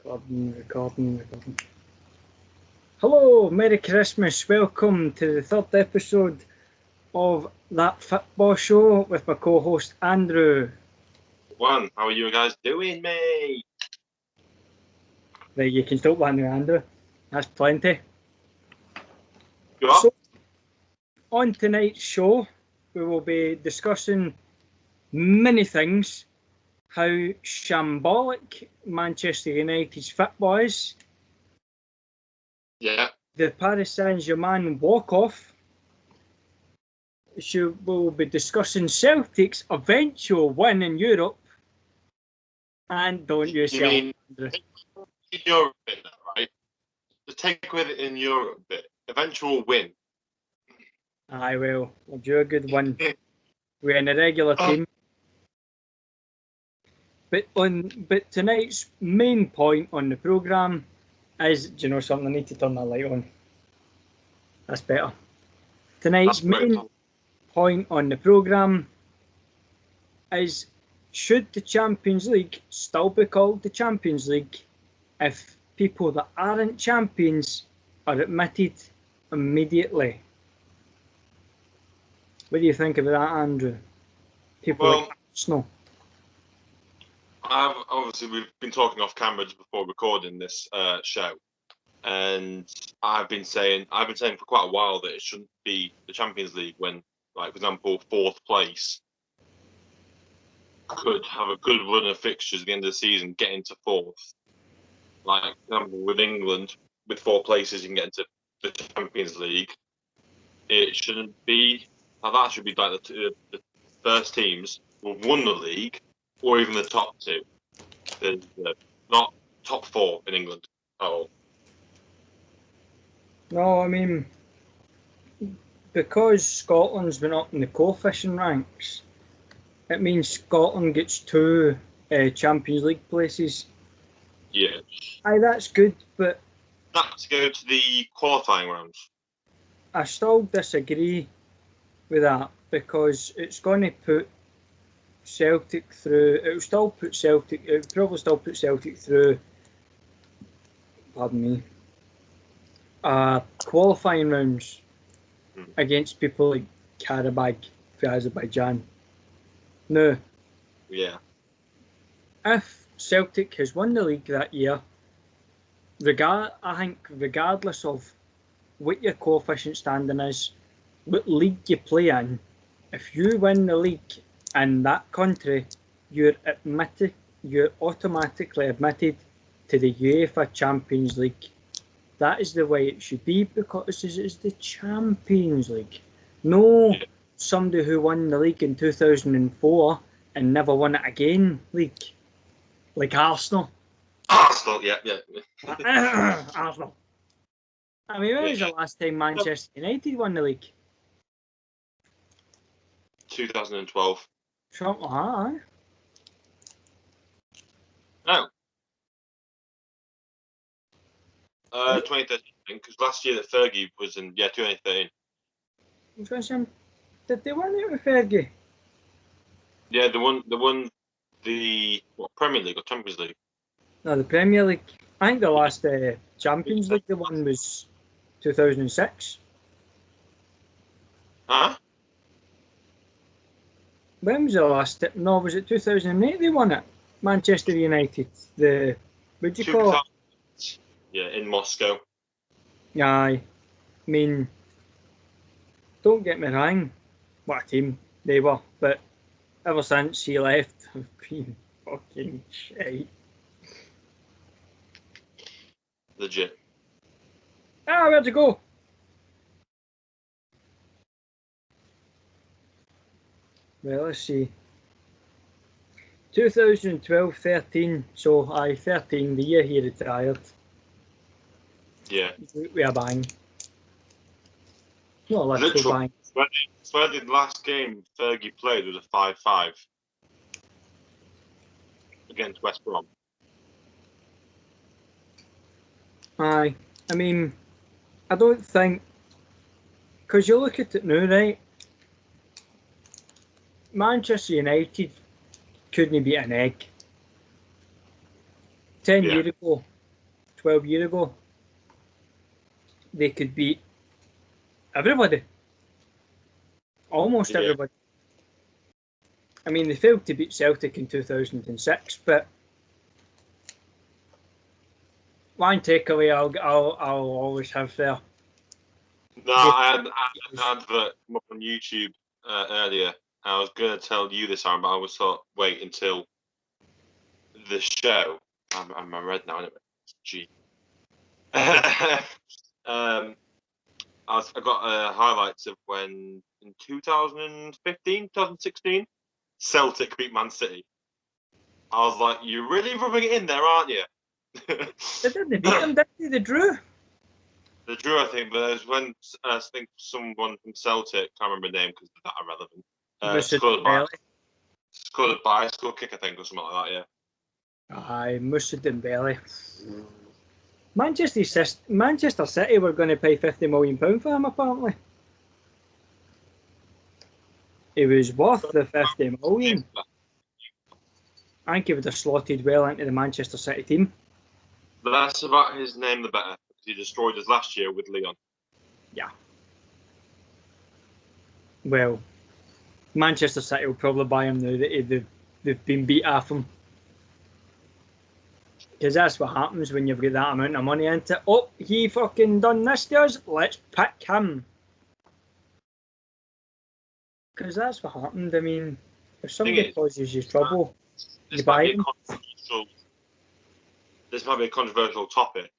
Recording. Hello, Merry Christmas. Welcome to the third episode of That Fitbaw Show with my co-host Andrew. How are you guys doing, mate? Right, you can stop that now, Andrew. That's plenty. You up? So, on tonight's show, we will be discussing many things. How shambolic Manchester United's Fitbaw is. Yeah. The Paris Saint-Germain walk-off. We'll be discussing Celtic's eventual win in Europe. And don't you You mean Andrew. in Europe bit, right? The take with it in Europe bit. Eventual win. Aye, well, we'll do a good win. We're in a regular team. But tonight's main point on the programme is, do you know something? I need to turn that light on. That's better. Tonight's main point on the programme is, should the Champions League still be called the Champions League if people that aren't champions are admitted immediately? What do you think about that, Andrew? People like Arsenal. Obviously, we've been talking off camera just before recording this show, and I've been saying for quite a while that it shouldn't be the Champions League when, like, for example, fourth place could have a good run of fixtures at the end of the season, get into fourth. Like, for example, with England, with 4 places, you can get into the Champions League. It shouldn't be. That should be like the first teams who have won the league, or even the top 2. There's not top 4 in England at all. No, I mean, because Scotland's been up in the coefficient ranks, it means Scotland gets 2 Champions League places. Yeah. Aye, that's good, but That's to go to the qualifying rounds. I still disagree with that, because it's going to put Celtic through. It will probably still put Celtic through. Pardon me. Qualifying rounds against people like Karabag for Azerbaijan. Now, Yeah. if Celtic has won the league that year, I think regardless of what your coefficient standing is, what league you play in, if you win the league in that country, you're automatically admitted to the UEFA Champions League. That is the way it should be, because it is the Champions League. No, somebody who won the league in 2004 and never won it again league. Like Arsenal. Arsenal, yeah. Arsenal. I mean, when was the last time Manchester United won the league? 2012. Something like that, No. 2013, because last year that Fergie was in, 2013. Did they win it with Fergie? Yeah, they won the Premier League or Champions League? No, the Premier League. I think the last Champions League they won was 2006. Huh? When was the last? No, was it 2008 they won it? Manchester United. What do you call it? Yeah, in Moscow. Aye. I mean, don't get me wrong, what a team they were, but ever since he left, I've been fucking shite. Legit. Where'd you go? Well, let's see. 2012-13, so 13, the year he retired. Yeah. We are bang. Not a literal bang. Swear the last game Fergie played was a 5-5 against West Brom. Aye. I mean, I don't think, because you look at it now, right? Manchester United couldn't beat an egg. 10 years ago, 12 years ago, they could beat everybody. Almost everybody. I mean, they failed to beat Celtic in 2006, but one takeaway I'll always have there. No, I had an advert come up on YouTube earlier. I was going to tell you this, Aaron, but I was thought, wait until the show. I'm red now, anyway. Gee. I got highlights of when in 2015, 2016, Celtic beat Man City. I was like, you're really rubbing it in there, aren't you? They didn't beat them, did they? They drew. They drew, I think, but it was when I think someone from Celtic, can't remember the name because they're that irrelevant, scored a bicycle kick, I think, or something like that, yeah. Aye, Moussa Dembele. Manchester City were going to pay £50 million for him, apparently. He was worth the $50 million. I think he would have slotted well into the Manchester City team. The less about his name, the better. Because he destroyed us last year with Leon. Yeah. Well, Manchester City will probably buy him now that they've been beat off him. Because that's what happens when you've got that amount of money into it. Oh, he fucking done this to us. Let's pick him. Because that's what happened. I mean, if somebody causes you trouble, you buy him. This might be a controversial topic,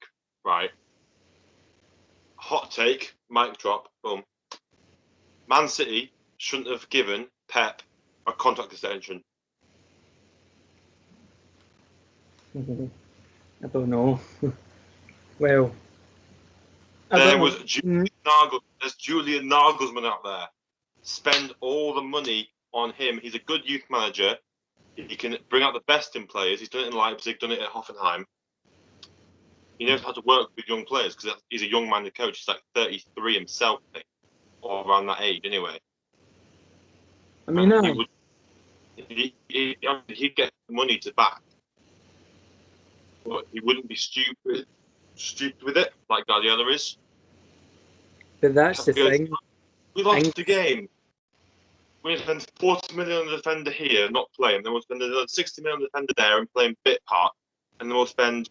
right? Hot take, mic drop, boom. Man City shouldn't have given Pep a contract extension. I don't know. Well, there's Julian Nagelsmann out there. Spend all the money on him. He's a good youth manager. He can bring out the best in players. He's done it in Leipzig, done it at Hoffenheim. He knows how to work with young players because he's a young-minded coach. He's like 33 himself, I think, or around that age anyway. I mean, he'd get money to back. But he wouldn't be stupid with it, like Guardiola is. But that's the thing. We lost the game. We spend 40 million on the defender here, not playing. Then we'll spend another 60 million on the defender there and playing bit part. And then we'll spend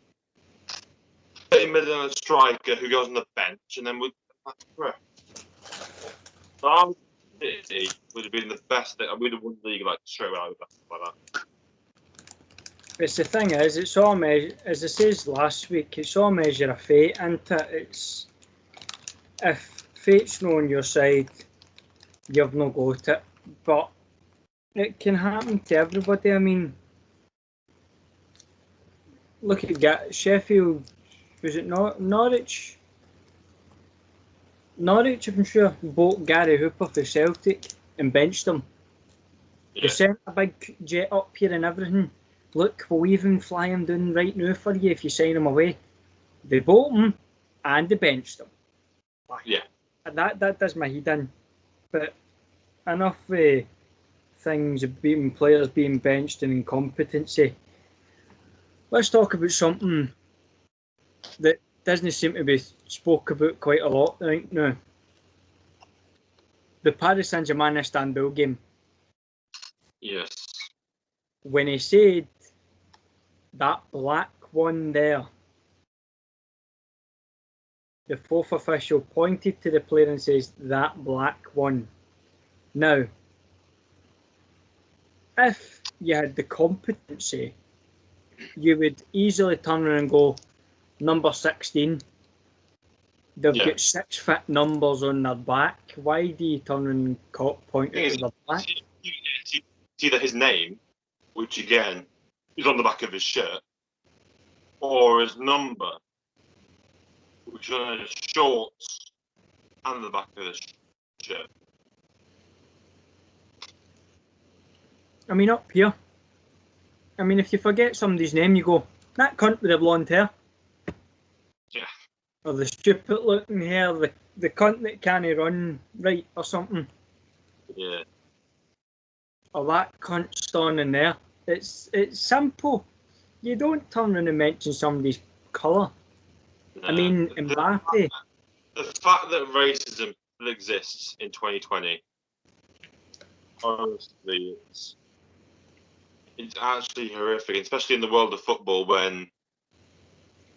30 million on a striker who goes on the bench. And then City would have been the best. We'd have won the league like straight away like that. It's the thing is, it's all measure. As I says last week, it's all measure of fate, isn't it? It's if fate's not on your side, you've not got it. But it can happen to everybody. I mean, look at Sheffield. Was it Norwich? Norwich, I'm sure, bought Gary Hooper for Celtic and benched him. Yeah. They sent a big jet up here and everything. Look, we'll even fly him down right now for you if you sign him away. They bought him and they benched him. Yeah. That does my head in. But enough things of players being benched and incompetency. Let's talk about something that doesn't seem to be spoke about quite a lot right now. The Paris Saint-Germain Istanbul game. Yes. When he said that black one there, the fourth official pointed to the player and says, that black one. Now, if you had the competency, you would easily turn around and go, number 16. They've got 6 fit numbers on their back. Why do you turn and point to the black? It's either his name, which again is on the back of his shirt, or his number, which is on his shorts and the back of his shirt. I mean, up here. I mean, if you forget somebody's name, you go, that cunt with the blonde hair. Yeah. Or the stupid looking hair, the cunt that can't run right or something. Yeah. Or that cunt standing there. It's simple. You don't turn around and mention somebody's colour. I mean, Mbappe. The fact that racism still exists in 2020, honestly, it's actually horrific, especially in the world of football when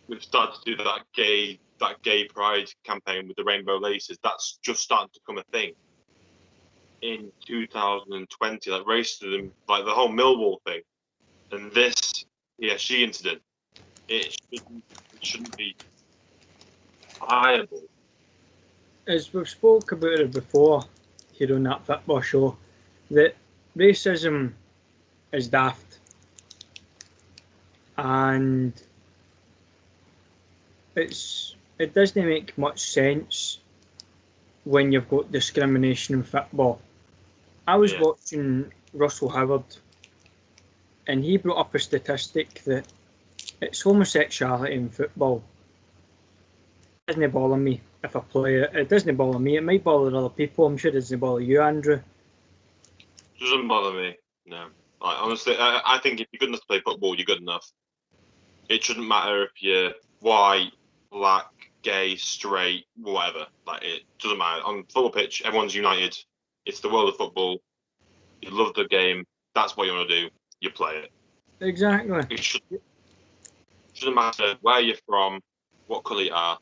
we've started to do that gay pride campaign with the rainbow laces. That's just starting to become a thing in 2020. Like racism, like the whole Millwall thing, and this PSG incident. It shouldn't be viable. As we've spoke about it before here on That Fitbaw Show, that racism is daft, and it doesn't make much sense when you've got discrimination in football. I was watching Russell Howard, and he brought up a statistic that it's homosexuality in football. It doesn't bother me if I play it. It doesn't bother me. It might bother other people. I'm sure it doesn't bother you, Andrew. Doesn't bother me. No. Like, honestly, I think if you're good enough to play football, you're good enough. It shouldn't matter if you're white, black, gay, straight, whatever. Like, it doesn't matter. On the football pitch, everyone's united. It's the world of football. You love the game. That's what you want to do. You play it. Exactly. It shouldn't matter where you're from, what colour you are,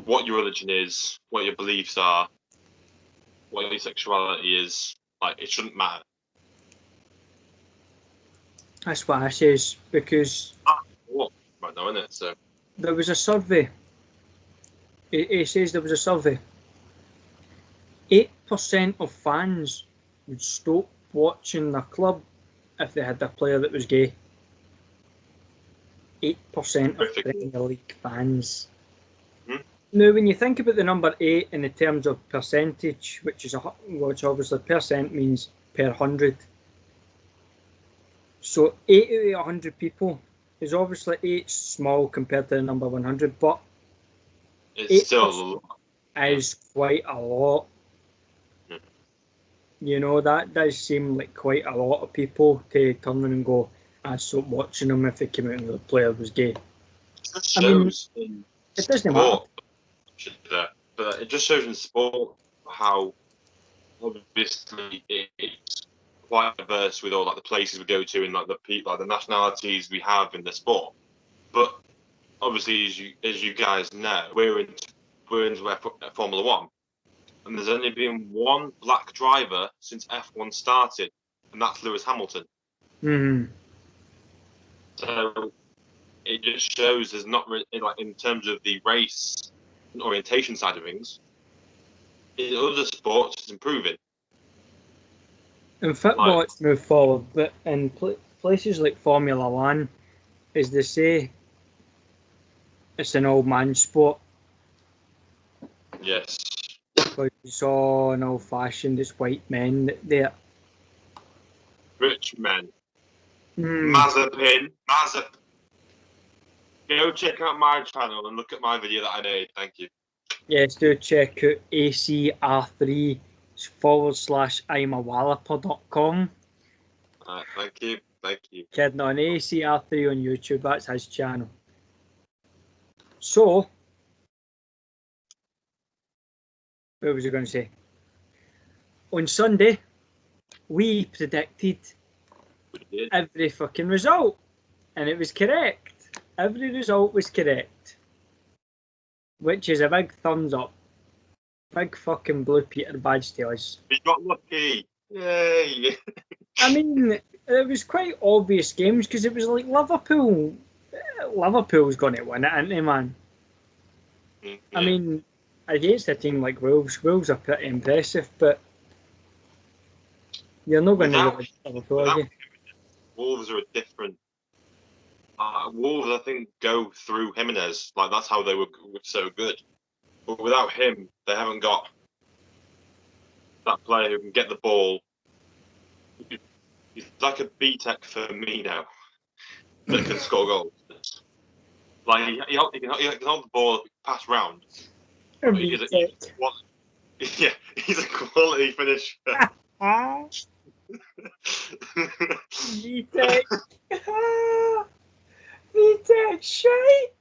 what your religion is, what your beliefs are, what your sexuality is. Like, it shouldn't matter. That's what I says, because Right now, isn't it? So there was a survey. It says there was a survey. 8% of fans would stop watching their club if they had a player that was gay. 8% of Premier League fans. Now, when you think about the number 8 in the terms of percentage, which obviously percent means per 100. So 8 out of 100 people is obviously 8 small compared to the number 100, but it's still a lot. Is quite a lot. You know, that does seem like quite a lot of people to turn around and go, I'd stop watching them if they came out and the player was gay. It just shows in it doesn't matter. But it just shows in sport how obviously it's quite diverse with all like the places we go to and like the nationalities we have in the sport. But obviously, as you guys know, we're into Formula One, and there's only been one black driver since F1 started, and that's Lewis Hamilton. Mm-hmm. So it just shows there's not really, like in terms of the race and orientation side of things. In other sports, it's improving. In football, it's moved forward, but in places like Formula One, as they say, it's an old man sport. Yes. Because it's all an old-fashioned, it's white men there. Rich men. Mazepin. Go check out my channel and look at my video that I made. Thank you. Yes, do check out acr3/imawalliper.com. Thank you. Kidding on ACR3 on YouTube, that's his channel. So, what was I going to say? On Sunday, we predicted every fucking result, and it was correct. Every result was correct, which is a big thumbs up. Big fucking blue Peter badge to us. We got lucky. Yay! I mean, it was quite obvious games because it was like Liverpool. Liverpool's going to win it, ain't they, man? Yeah. I mean, against a team like Wolves are pretty impressive, but you're not going to win Liverpool, are you? Wolves are a different. Wolves, I think, go through Jimenez. Like that's how they were so good. But without him, they haven't got that player who can get the ball. He's like a B-Tech for me now that can score goals. Like he can hold the ball, pass round. He's a quality finisher. B-Tech. B-Tech shite.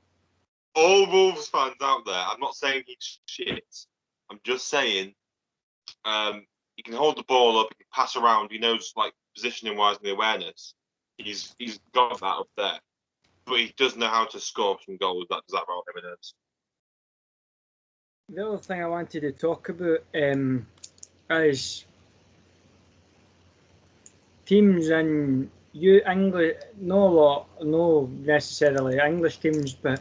all Wolves fans out there, I'm not saying he's shit. I'm just saying he can hold the ball up, he can pass around, he knows like positioning wise and the awareness. He's got that up there. But he does know how to score some goals. That does that role evidence. The other thing I wanted to talk about is teams in English, no necessarily English teams, but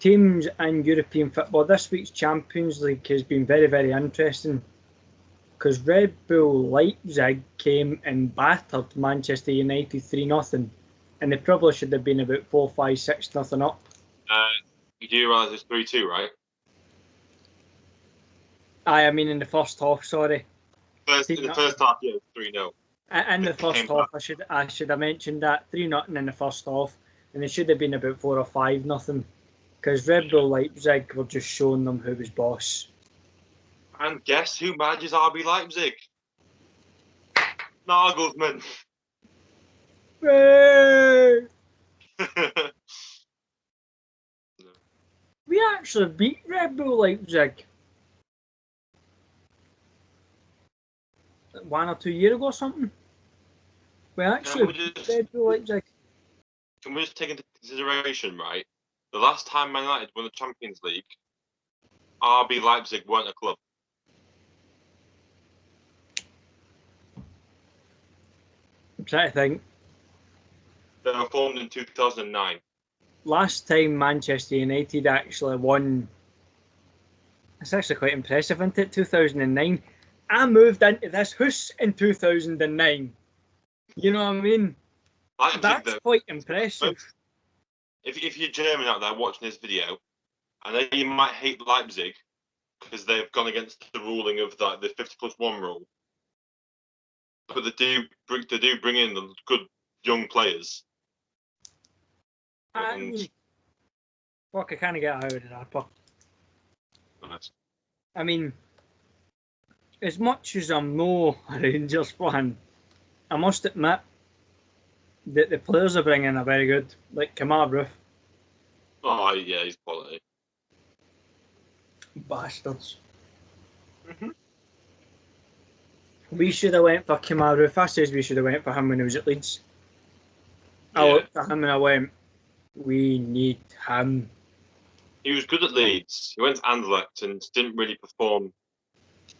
teams in European football. This week's Champions League has been very, very interesting because Red Bull Leipzig came and battered Manchester United 3-0, and they probably should have been about 4-5-6-0 up. You do realise it's 3-2, right? I mean in the first half, sorry. In the first half, yeah, 3-0. In the first half, I should have mentioned that 3-0 in the first half, and it should have been about 4 or 5-0, because Red Bull Leipzig were just showing them who was boss. And guess who manages RB Leipzig? Nagelsmann. Hey! We actually beat Red Bull Leipzig 1 or 2 years ago or something. We actually beat Red Bull Leipzig. Can we just take into consideration, right? The last time Man United won the Champions League, RB Leipzig weren't a club. I'm trying to think. They were formed in 2009. Last time Manchester United actually won, it's actually quite impressive, isn't it? 2009. I moved into this house in 2009. You know what I mean? Leipzig, That's though, quite impressive. If you're German out there watching this video, I know you might hate Leipzig because they've gone against the ruling of the 50+1 rule, but they do bring in the good young players. I kind of get out of the rapper. Nice. I mean, as much as I'm no Rangers fan, I must admit that the players are bringing are very good, like Kamar Roof. Oh yeah, he's quality. Bastards. We should have went for Kamar Roof. I says we should have went for him when he was at Leeds. I looked at him and I went, we need him. He was good at Leeds. He went to Anderlecht and didn't really perform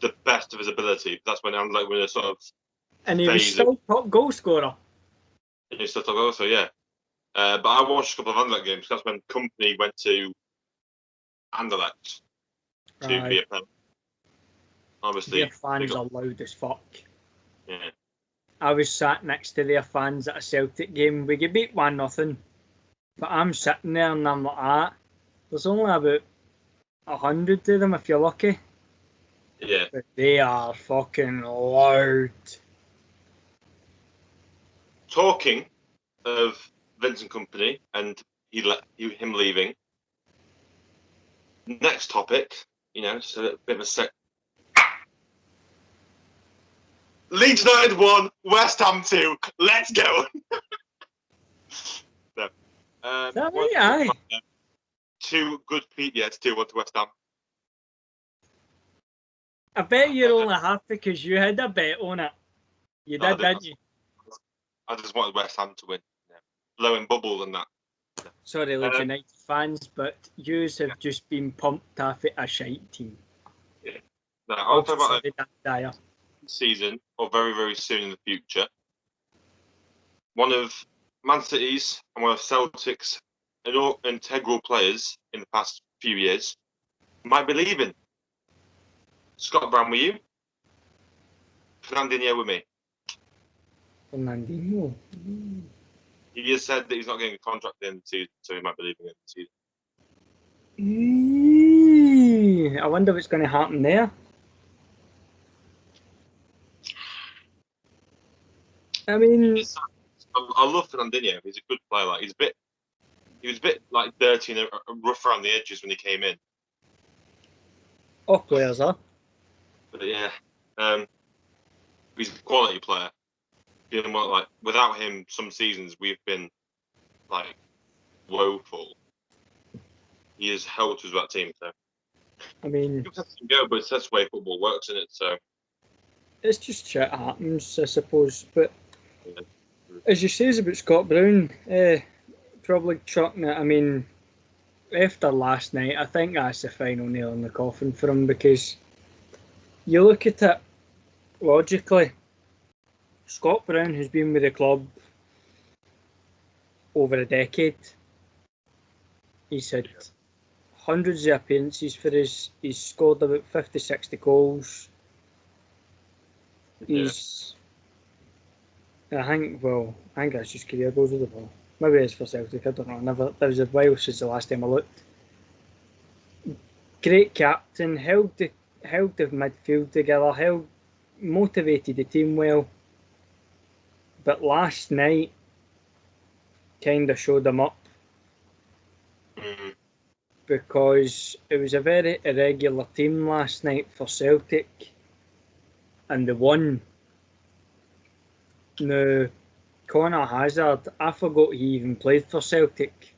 the best of his ability. That's when Anderlecht were a sort of and he was still top goal scorer. And he still top goal, so yeah. But I watched a couple of Anderlecht games. That's when Company went to Anderlecht to be a player. Obviously, their fans are loud as fuck. Yeah. I was sat next to their fans at a Celtic game. We get beat 1-0, but I'm sitting there and I'm like, there's only about 100 of them if you're lucky. Yeah. But they are fucking loud. Talking of Vincent Company and him leaving. Next topic, just a bit of a sec. Leeds United 1, West Ham 2. Let's go. No. Is that right? Aye. 2 good Pete, yeah, it's 2-1 to West Ham. I bet you're only happy because you had a bet on it. You did, didn't you? I just wanted West Ham to win. Yeah. Blowing bubbles and that. Sorry, Leeds United fans, but yous have just been pumped off at a shite team. Yeah. Now, I'll talk about that season or very, very soon in the future. One of Man City's and one of Celtic's integral players in the past few years might be leaving. Scott Brown with you. Fernandinho with me. Fernandinho. He just said that he's not getting a contract in the season, so he might be leaving it the season. I wonder what's going to happen there. I mean, I love Fernandinho. He's a good player. Like he was a bit like dirty and rough around the edges when he came in. All players are. But yeah, he's a quality player. Like without him, some seasons we've been like woeful. he has helped with that team. So I mean, you have to go, but that's the way football works, isn't it? So it's just shit happens, I suppose. But yeah. as you say about Scott Brown, probably chucking it. I mean, after last night, I think that's the final nail in the coffin for him, because you look at it logically. Scott Brown has been with the club over a decade. He's had hundreds of appearances for us. He's scored about 50, 60 goals. He's, I think that's just career goals with the ball. Maybe it's for Celtic, I don't know. That was a while since the last time I looked. Great captain, held the midfield together, motivated the team well. But last night kind of showed him up, because it was a very irregular team last night for Celtic, and they won. Now, Connor Hazard, I forgot he even played for Celtic.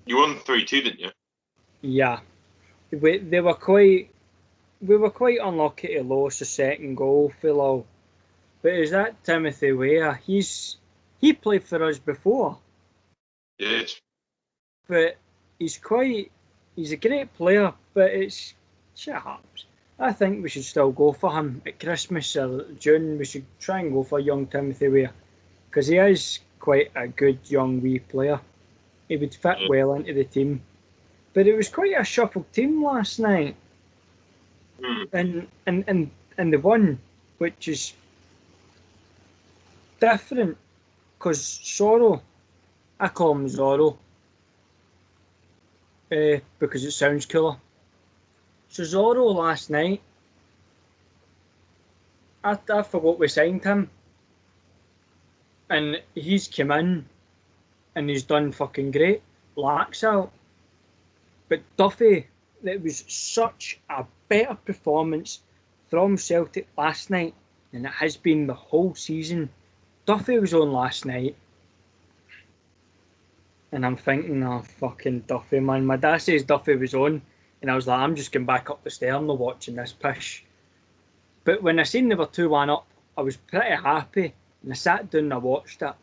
You won 3-2, didn't you? Yeah, we were quite unlucky to lose the second goal, Phil. But is that Timothy Weah? He played for us before. Yes. But he's a great player, but it's shit happens. I think we should still go for him at Christmas or June. We should try and go for young Timothy Weah, because he is quite a good young wee player. He would fit well into the team. But it was quite a shuffled team last night. And the one which is different, because Zorro, I call him Zorro, because it sounds cooler. So Zorro last night, I forgot we signed him, and he's come in and he's done fucking great. Laxalt. But Duffy, it was such a better performance from Celtic last night than it has been the whole season. Duffy was on last night, and I'm thinking, oh, fucking Duffy, man. My dad says Duffy was on, and I was like, I'm just going back up the stairs watching this pish. But when I seen they were 2-1 up, I was pretty happy, and I sat down and I watched it.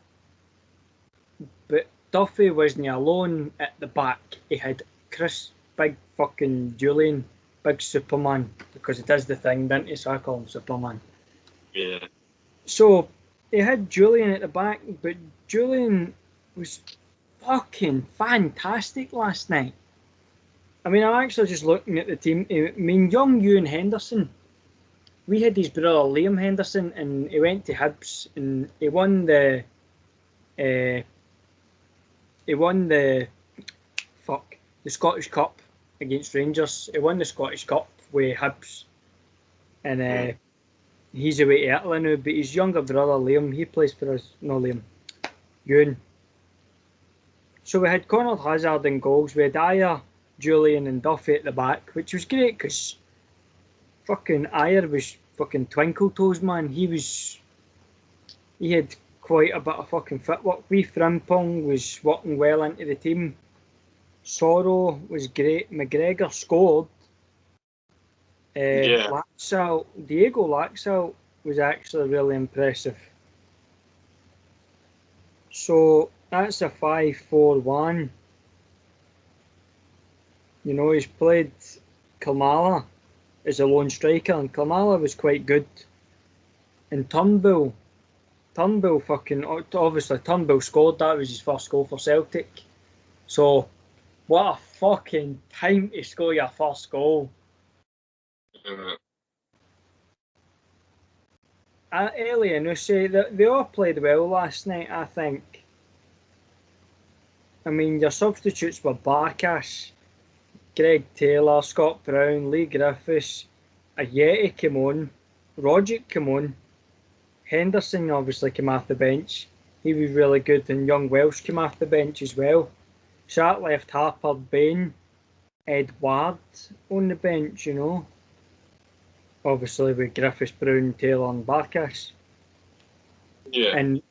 But Duffy wasn't alone at the back. He had Chris, big fucking Julian, big Superman, because it is the thing, didn't he? So I call him Superman. Yeah. So he had Julian at the back, but Julian was fucking fantastic last night. I mean, I'm actually just looking at the team. I mean, young Ewan Henderson, we had his brother Liam Henderson, and he went to Hibs, and he won the Scottish Cup against Rangers. He won the Scottish Cup with Hibs, and he's away to Italy now. But his younger brother Liam, he plays for us. No, Ewan. So we had Connor Hazard in goals. We had Ayer, Julian, and Duffy at the back, which was great, because fucking Ayer was fucking twinkle toes, man. He had quite a bit of fucking footwork. Wee Frimpong was working well into the team. Sorrow was great. McGregor scored. Diego Laxalt was actually really impressive. So that's a 5-4-1. You know, he's played Kamala as a lone striker, and Kamala was quite good. And Turnbull scored. That was his first goal for Celtic. So what a fucking time to score your first goal. Ellie and Uche, they all played well last night, I think. I mean, your substitutes were Barkas, Greg Taylor, Scott Brown, Lee Griffiths, Ayeti came on, Rogic came on, Henderson obviously came off the bench. He was really good, and young Welsh came off the bench as well. Shat left Harper, Bain, Edward on the bench, you know. Obviously with Griffiths, Brown, Taylor and Barkas. Yeah. And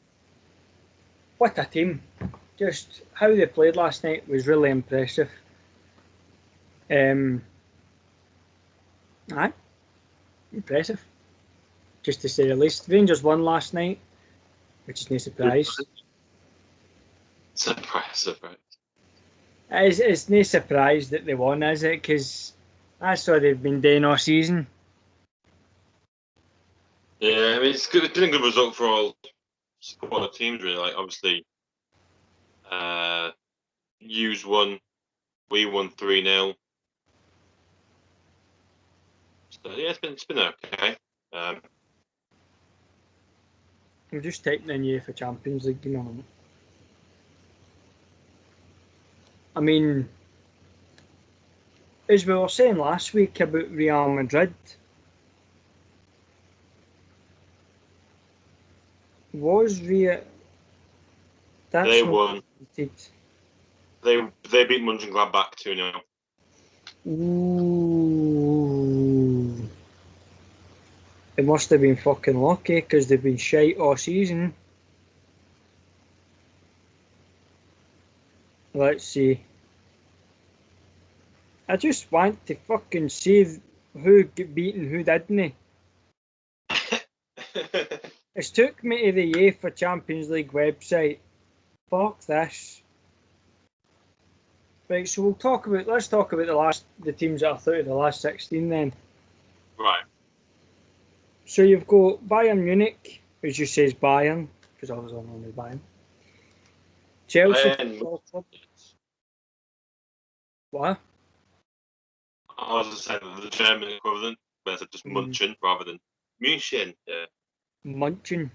what a team. just how they played last night was really impressive. Aye, impressive, just to say the least. Rangers won last night, which is no surprise. Surprise. It's no surprise that they won, is it? Because that's what they've been doing all season. Yeah, I mean, it's good. It's been a good result for all supporter teams, really. Like, obviously, Hughes won, we won 3-0. So yeah, it's been okay. I'm just typing in UEFA Champions League, you know. I mean, as we were saying last week about Real Madrid, was Real... They won. They beat Mönchengladbach 2-0. Ooh. They must have been fucking lucky because they've been shite all season. Let's see. I just want to fucking see who got beaten, who didn't. It's took me to the UEFA Champions League website. Fuck this. Right, so let's talk about the teams that are through the last 16 then. Right. So you've got Bayern Munich, which just says Bayern, because I was only Bayern. Chelsea. What? I was just saying the German equivalent, but it's just Munchen rather than München. Yeah. Munchen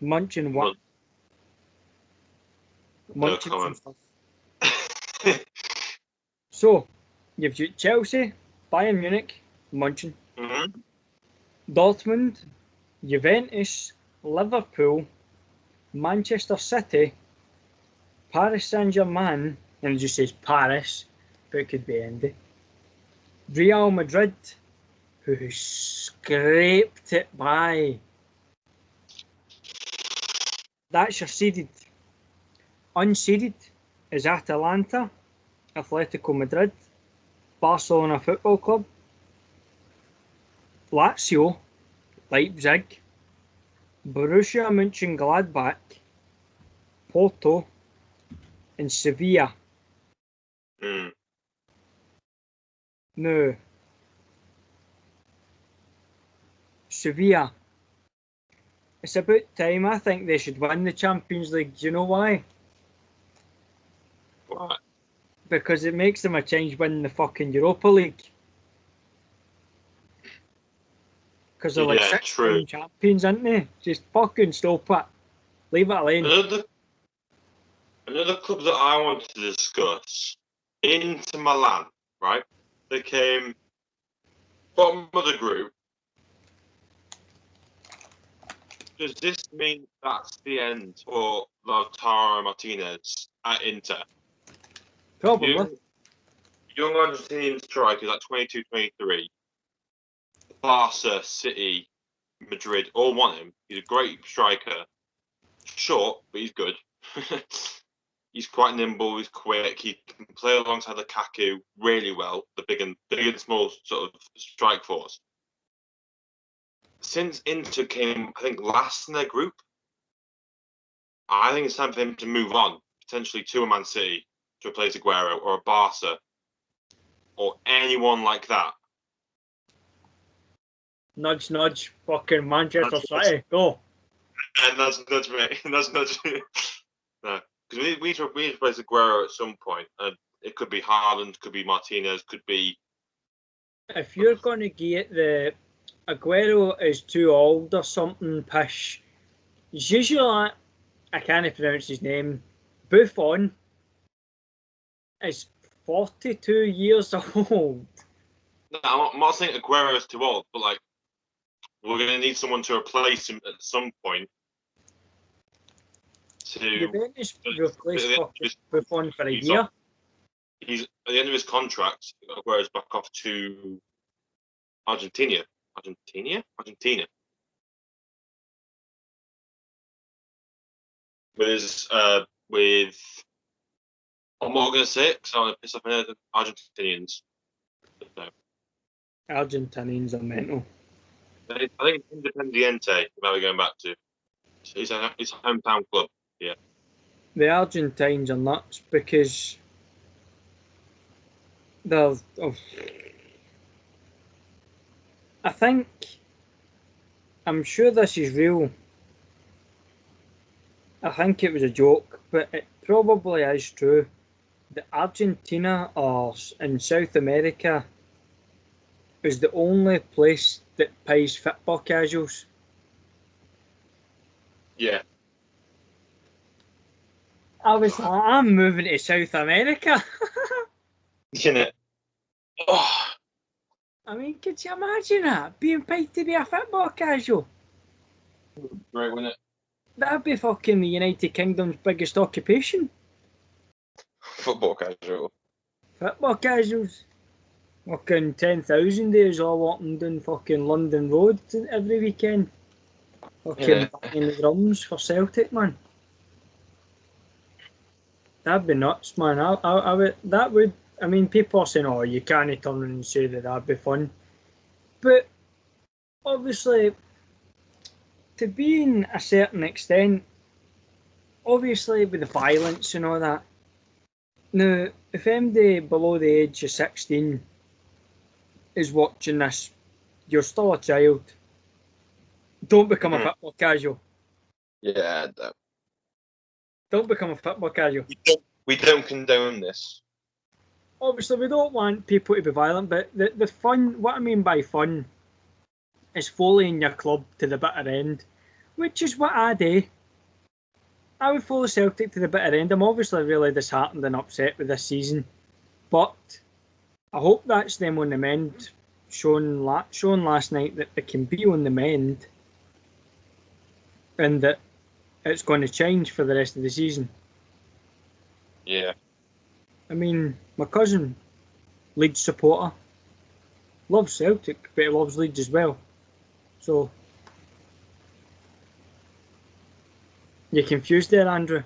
what? Munchen stuff. So, you've got Chelsea, Bayern Munich, Munchen, Dortmund, Juventus, Liverpool, Manchester City, Paris Saint-Germain, and it just says Paris, but it could be Andy. Real Madrid, who scraped it by. That's your seeded. Unseeded is Atalanta, Atletico Madrid, Barcelona Football Club, Lazio, Leipzig, Borussia Mönchengladbach, Porto, and Sevilla. No. Sevilla. It's about time. I think they should win the Champions League. Do you know why? What? Because it makes them a chance winning the fucking Europa League. Because they're like 16 champions, aren't they? Just fucking stop it. Leave it alone. Another club that I want to discuss, Inter Milan, right? They came bottom of the group. Does this mean that's the end for Lautaro Martinez at Inter? Probably. Young Argentinian striker, like 22, 23. Barca, City, Madrid all want him. He's a great striker. Short, but he's good. He's quite nimble. He's quick. He can play alongside Lukaku really well. The big and small sort of strike force. Since Inter came, I think, last in their group, I think it's time for him to move on, potentially to a Man City to replace Aguero or a Barca or anyone like that. Nudge, nudge, fucking Manchester City, go. And that's nudge, mate. That's nudge. No, because we need to replace Aguero at some point. It could be Haaland, could be Martinez, could be. If you're going to get the Aguero is too old or something, pish. It's usually like, I can't pronounce his name. Buffon is 42 years old. No, I'm not saying Aguero is too old, but like we're going to need someone to replace him at some point. Juventus replaced Buffon for a year. He's at the end of his contract. Aguero's back off to Argentina. With I'm not going to say it because I want to piss off the Argentinians. No. Argentinians are mental. I think Independiente, where we're going back to. It's a hometown club. Yeah. The Argentines are nuts because they're. Oh, I'm sure this is real. I think it was a joke, but it probably is true. That Argentina or in South America is the only place that pays football casuals. Yeah. I was like, I'm moving to South America. Isn't it? Oh. I mean, could you imagine that? Being paid to be a football casual? Great, wouldn't it? That'd be fucking the United Kingdom's biggest occupation. Football casual. Football casuals. Fucking 10,000 days all walking down fucking London Road every weekend. Fucking banging the drums for Celtic, man. That'd be nuts, man. I would. That would. I mean, people are saying, "Oh, you can't turn around and say that that'd be fun," but obviously, to be a certain extent, obviously with the violence and all that. Now, if MD below the age of 16 is watching this, you're still a child. Don't become a football casual. Yeah, Don't become a football casual. We don't condone this. Obviously, we don't want people to be violent, but the fun, what I mean by fun, is following your club to the bitter end, which is what I do. I would follow Celtic to the bitter end. I'm obviously really disheartened and upset with this season, but I hope that's them on the mend, shown last night that they can be on the mend, and that it's going to change for the rest of the season. Yeah. I mean, my cousin, Leeds supporter, loves Celtic, but he loves Leeds as well. So, you're confused there, Andrew?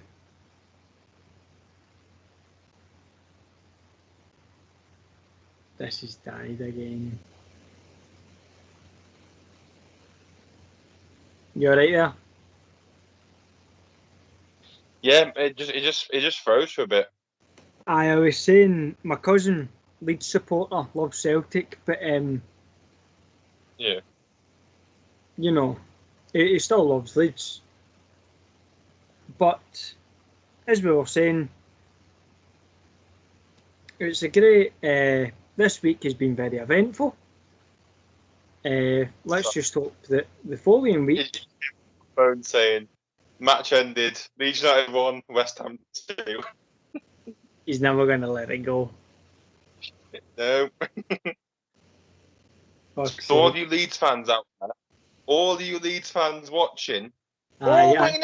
This has died again. You alright there? Yeah, it just froze for a bit. I was saying my cousin, Leeds supporter, loves Celtic, but yeah, you know, he still loves Leeds. But as we were saying, it's a great. This week has been very eventful. Let's just hope that the following week. Phone saying match ended. Leeds United 1, West Ham 2. He's never going to let it go. No. So all you Leeds fans out there, all you Leeds fans watching, we're in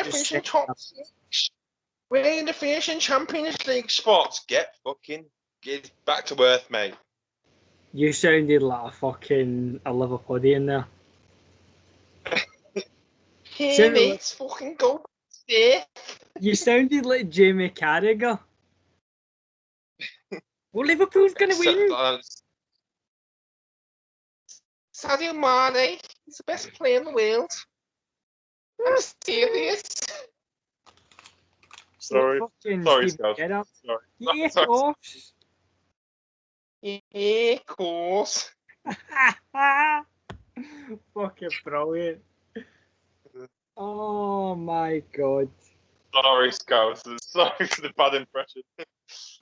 the finishing Champions League spots. Get back to earth, mate. You sounded like a Liverpudlian there. Hey, let's fucking go there. You sounded like Jamie Carragher. Well, Liverpool's going to win. Sadio Mane, he's the best player in the world. I'm serious. Sorry, Scout. Sorry. Yeah, of course. Yeah, of course. Fucking brilliant. Oh my god. Sorry, Scousers. Sorry for the bad impression.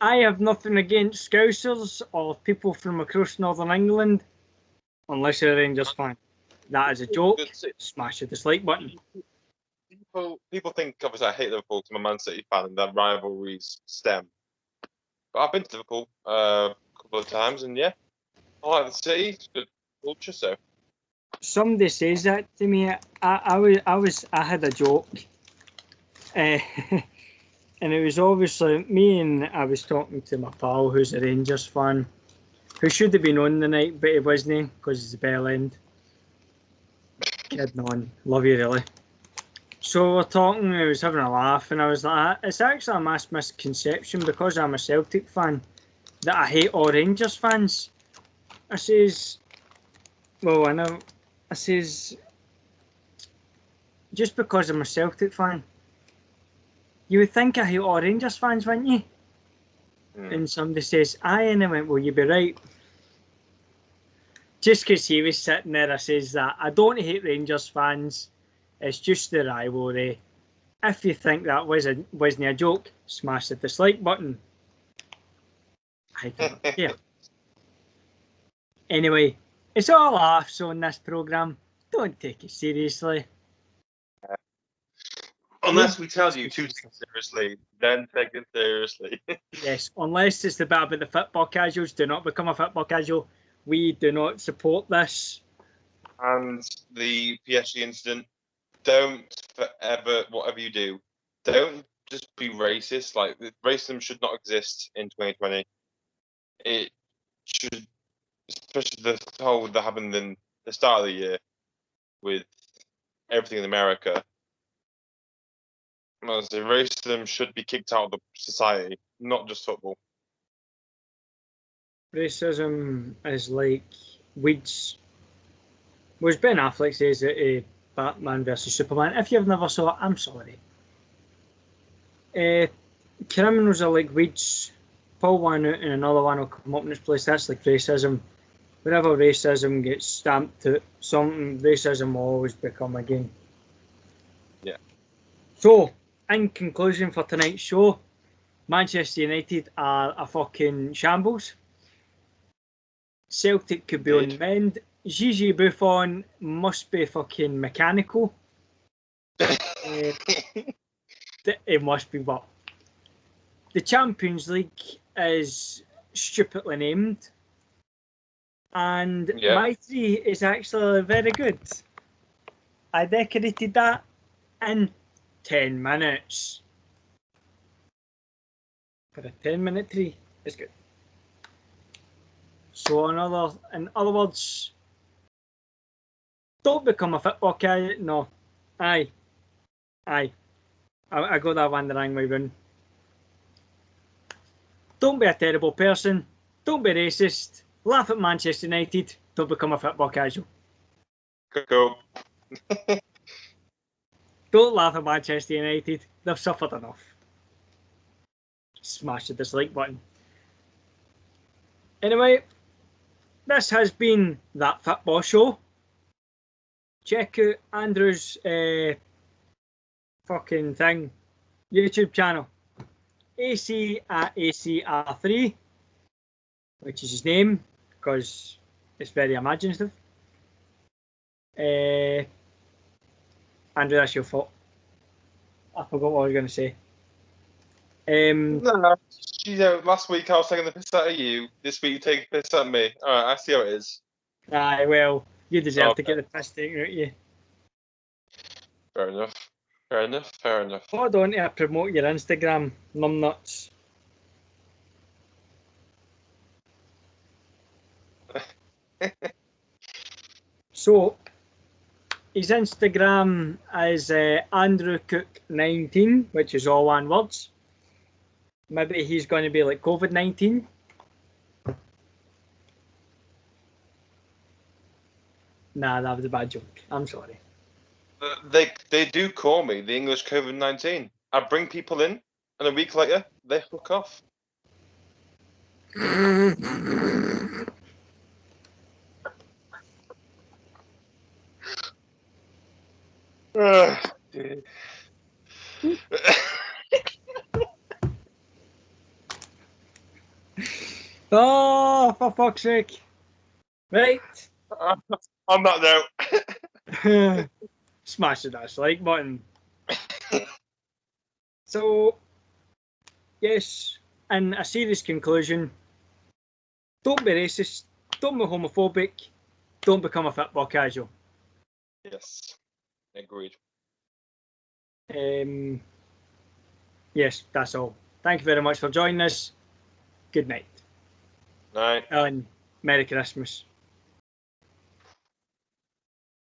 I have nothing against Scousers or people from across Northern England, unless you're a Rangers fan. That is a joke. Smash the dislike button. People think, obviously, I hate Liverpool because I'm a Man City fan and that rivalries stem. But I've been to Liverpool a couple of times, and yeah, I like the city. It's good culture, so. Somebody says that to me. I had a joke, and it was obviously me, and I was talking to my pal who's a Rangers fan, who should have been on the night, but he wasn't because he's a bell end. Kidding on, love you really. So we're talking, I was having a laugh, and I was like, it's actually a mass misconception because I'm a Celtic fan that I hate all Rangers fans. I says, well, I know, I says, just because I'm a Celtic fan, you would think I hate all Rangers fans, wouldn't you? And somebody says, aye, and I went, well, you'd be right. Just because he was sitting there, I says that I don't hate Rangers fans. It's just the rivalry. If you think that wasn't a joke, smash the dislike button. I don't care. Anyway, it's all laughs on this programme. Don't take it seriously. Unless we tell you to take it seriously, then take it seriously. Yes, unless it's the bit about the football casuals. Do not become a football casual. We do not support this. And the PSG incident, don't forever, whatever you do, don't just be racist. Like, racism should not exist in 2020. It should, especially the whole that happened in the start of the year with everything in America. Honestly, racism should be kicked out of the society, not just football. Racism is like weeds. Was Ben Affleck says it Batman versus Superman. If you've never saw it, I'm sorry. Criminals are like weeds. Pull one out and another one will come up in its place. That's like racism. Whenever racism gets stamped to something, racism will always become again. Yeah. So, in conclusion for tonight's show, Manchester United are a fucking shambles. Celtic could be on the mend. Gigi Buffon must be fucking mechanical. It must be, but the Champions League is stupidly named, and my tree is actually very good. I decorated that in 10 minutes. For a 10-minute tree, it's good. So in other words, don't become a football guy. No, I got that one the wrong way round. Don't be a terrible person. Don't be racist. Laugh at Manchester United. Don't become a football casual. Go. Don't laugh at Manchester United. They've suffered enough. Smash the dislike button. Anyway, this has been That Fitbaw Show. Check out Andrew's fucking thing, YouTube channel. AC at ACR3, which is his name because it's very imaginative. Andrew, that's your fault. I forgot what I was going to say. No, you know, last week I was taking the piss out of you. This week you take the piss out of me. All right, I see how it is. Aye, well, you deserve to get the piss taken out of you. Fair enough. Hold on to promote your Instagram, numbnuts. So, his Instagram is AndrewCook19, which is all one words. Maybe he's going to be like COVID-19. Nah, that was a bad joke. I'm sorry. They do call me the English COVID-19. I bring people in, and a week later, they hook off. Oh, for fuck's sake. Right. On that note. Smash the dislike button. So, yes, in a serious conclusion, don't be racist, don't be homophobic, don't become a football casual. Yes, agreed. Yes, that's all. Thank you very much for joining us. Good night. Night. And Merry Christmas.